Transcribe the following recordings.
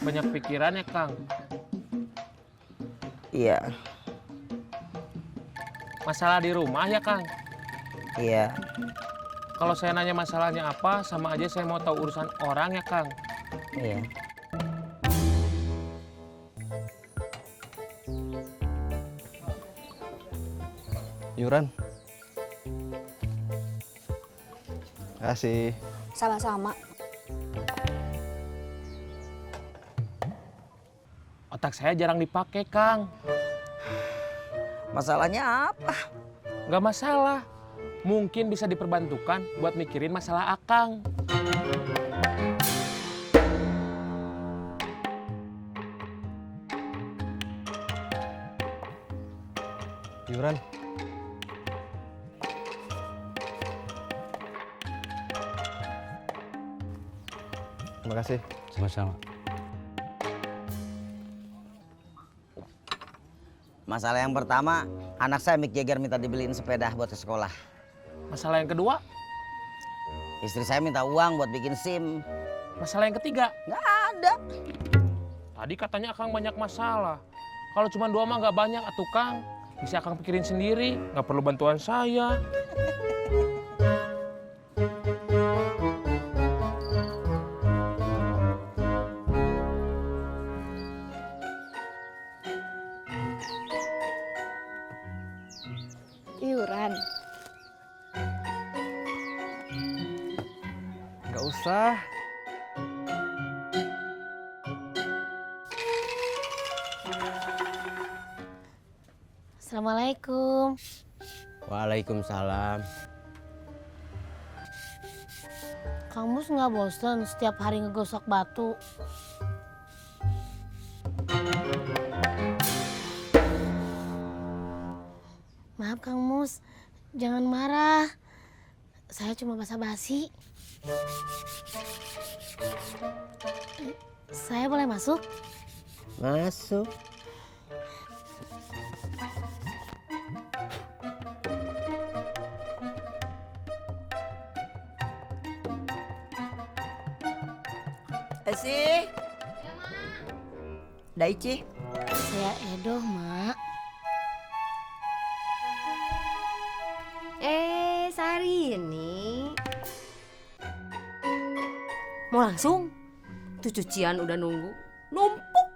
Banyak pikiran ya, Kang? Iya, Masalah di rumah ya, Kang? iya. Kalau saya nanya masalahnya apa, sama aja saya mau tahu urusan orang ya, Kang. Iya. Yuran. Kasih. Sama-sama. Otak saya jarang dipakai, Kang. Masalahnya apa? Nggak masalah. Mungkin bisa diperbantukan buat mikirin masalah Akang. Yuran. Terima kasih. Sama-sama. Masalah yang pertama, anak saya Mick Jagger minta dibeliin sepeda buat ke sekolah. Masalah yang kedua, Istri saya minta uang buat bikin SIM. masalah yang ketiga. Nggak ada. Tadi katanya Akang banyak masalah. Kalau cuma 2 mah nggak banyak, atuh Kang. Bisa Akang pikirin sendiri, nggak perlu bantuan saya. Iuran. Nggak usah. Assalamualaikum. Waalaikumsalam. Kang Mus nggak bosen setiap hari ngegosok batu? Maaf Kang Mus, jangan marah. Saya cuma basa-basi. Saya boleh masuk? Masuk. Esi. Ya, Ma. Daichi. Saya Edo, Mak. Sari ini mau langsung? Tuh cucian udah nunggu, numpuk.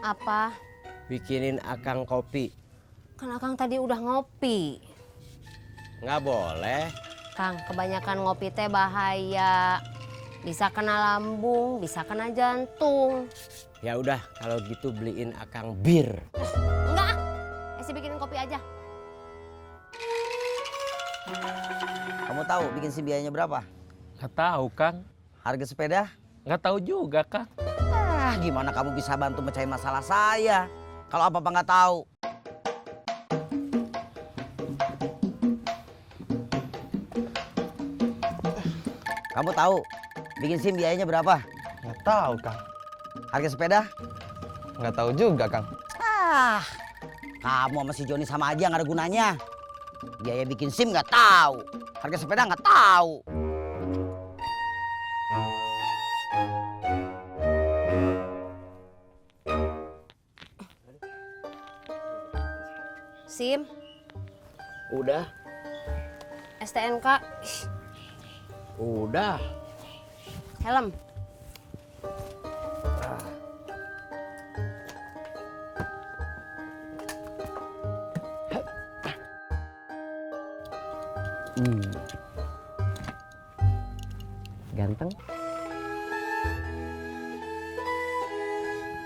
Apa? Bikinin Akang kopi. Kan Akang tadi udah ngopi. Nggak boleh. Kang, kebanyakan ngopi teh bahaya. Bisa kena lambung, bisa kena jantung. Ya udah, kalau gitu beliin Akang bir. Enggak, Esi bikinin kopi aja. Kamu tahu bikin SIM biayanya berapa? Nggak tahu, Kang. Harga sepeda? Nggak tahu juga, Kang. Gimana kamu bisa bantu mecahin masalah saya? Kalau apa-apa nggak tahu. Kamu tahu bikin SIM biayanya berapa? Nggak tahu, Kang. Harga sepeda? Nggak tahu juga, Kang. Kamu sama si Joni sama aja nggak ada gunanya. Biaya bikin SIM nggak tahu. Harga sepeda nggak tahu. SIM, Udah, STNK, udah. helm. Ganteng.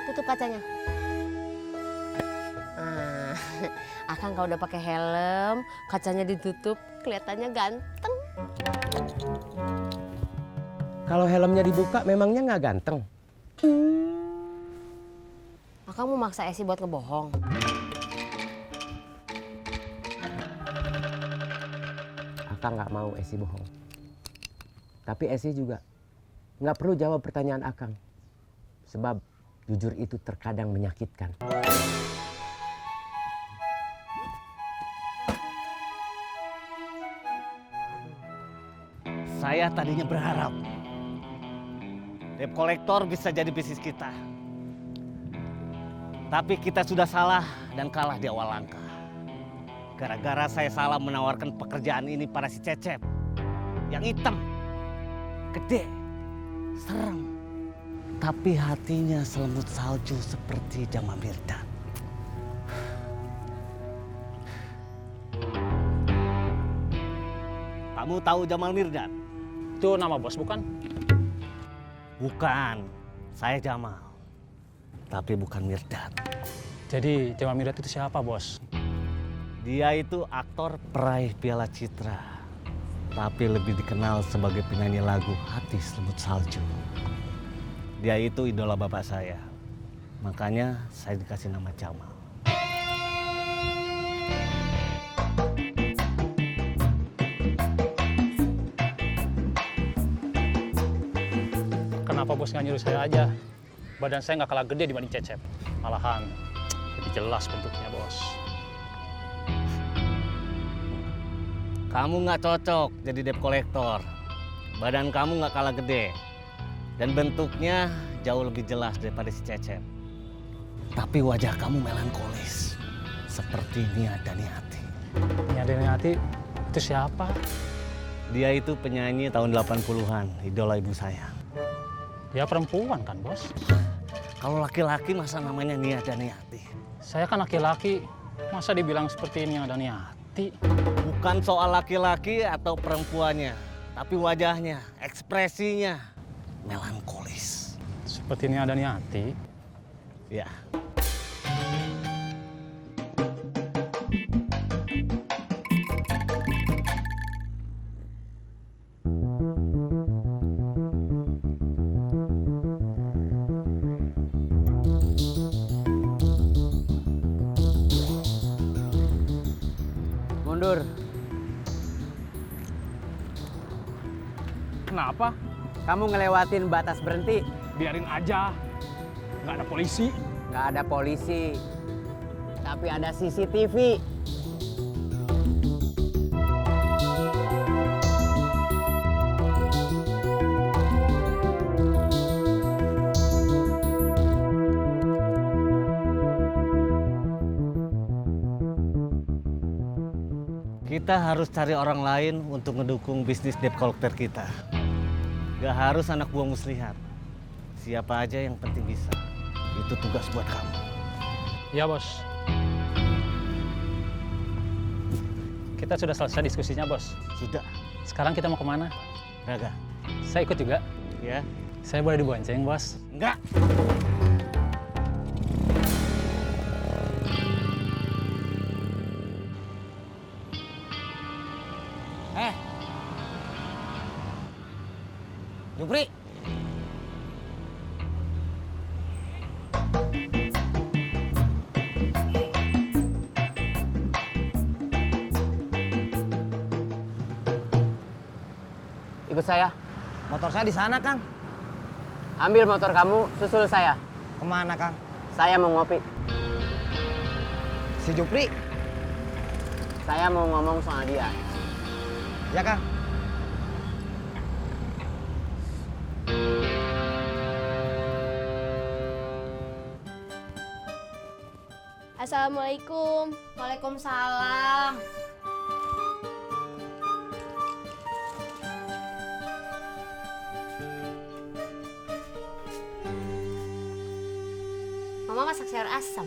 Tutup kacanya. Akang kalau udah pakai helm, kacanya ditutup, kelihatannya ganteng. Kalau helmnya dibuka, memangnya nggak ganteng? Akang mau maksa Esi buat ngebohong. Akang nggak mau Esi bohong. Tapi Esi juga nggak perlu jawab pertanyaan Akang. Sebab jujur itu terkadang menyakitkan. Saya tadinya berharap debt collector bisa jadi bisnis kita. Tapi kita sudah salah dan kalah di awal langkah. Gara-gara saya salah menawarkan pekerjaan ini pada si Cecep. Yang hitam, gede, serem. Tapi hatinya selemut salju seperti Jamal Mirdad. Kamu tahu Jamal Mirdad? Itu nama bos bukan? Bukan, saya Jamal. Tapi bukan Mirdad. Jadi Jamal Mirdad itu siapa, Bos? Dia itu aktor peraih Piala Citra. Tapi lebih dikenal sebagai penyanyi lagu Hati Selemut Salju. Dia itu idola bapak saya. Makanya saya dikasih nama Jamal. Kenapa Bos nggak nyuruh saya aja? Badan saya nggak kalah gede dibanding Cecep. Malahan lebih jelas bentuknya, Bos. Kamu nggak cocok jadi debt collector. Badan kamu nggak kalah gede. Dan bentuknya jauh lebih jelas daripada si Cecep. Tapi wajah kamu melankolis. Seperti Nia Daniati. Nia Daniati itu siapa? Dia itu penyanyi tahun 80-an, idola ibu saya. Dia perempuan kan, Bos? Kalau laki-laki masa namanya Nia Daniati? Saya kan laki-laki, masa dibilang seperti Nia Daniati? Bukan soal laki-laki atau perempuannya, tapi wajahnya, ekspresinya melankolis. Seperti Nia Daniati? Ya. Mundur. Kenapa? Kamu ngelewatin batas berhenti. Biarin aja. Nggak ada polisi. Nggak ada polisi. Tapi ada CCTV. Kita harus cari orang lain untuk mendukung bisnis debt collector kita. Gak harus anak buah muslihat. Siapa aja yang penting bisa. Itu tugas buat kamu. Iya, Bos. Kita sudah selesai diskusinya, Bos. Sudah. Sekarang kita mau kemana? Raga. Saya ikut juga. Ya? Saya boleh dibonceng, Bos? Enggak. Jupri. Ikut saya. Motor saya di sana, Kang. Ambil motor kamu, susul saya. Kemana, Kang? Saya mau ngopi. Si Jupri. Saya mau ngomong soal dia. Ya, Kang. Assalamualaikum. Waalaikumsalam. Mama masak sayur asam.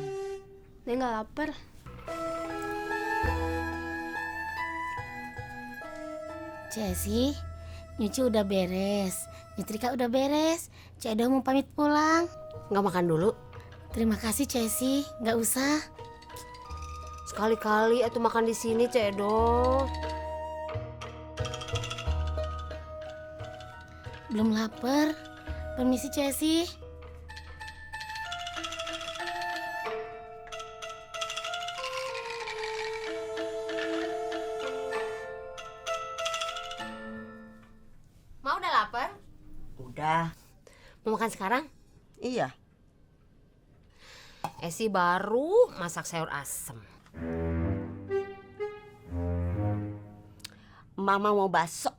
Dia nggak lapar. Cesi, nyuci udah beres. Nyetrika udah beres. Cik Edo mau pamit pulang. Nggak makan dulu? Terima kasih Cesi, nggak usah. Sekali-kali atuh makan di sini, Cek Edo. Belum lapar. Permisi Cesi. Mau udah lapar? Udah. Mau makan sekarang? Iya. Esi baru masak sayur asem. Mama mau bakso.